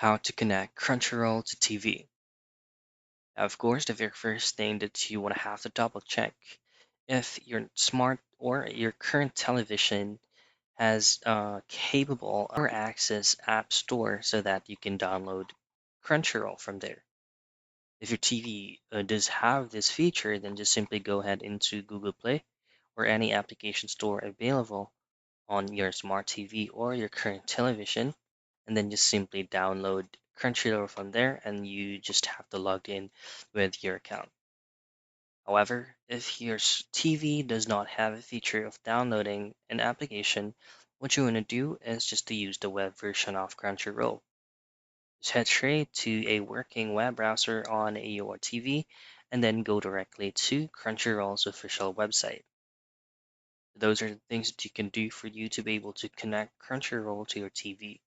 How to connect Crunchyroll to TV. Of course, the very first thing that you want to have to double check if your smart or your current television has capable or access app store so that you can download Crunchyroll from there. If your TV does have this feature, then just simply go ahead into Google Play or any application store available on your smart TV or your current television, and then just simply download Crunchyroll from there, and you just have to log in with your account. However, if your TV does not have a feature of downloading an application, what you want to do is just to use the web version of Crunchyroll. Just head straight to a working web browser on your TV and then go directly to Crunchyroll's official website. Those are the things that you can do for you to be able to connect Crunchyroll to your TV.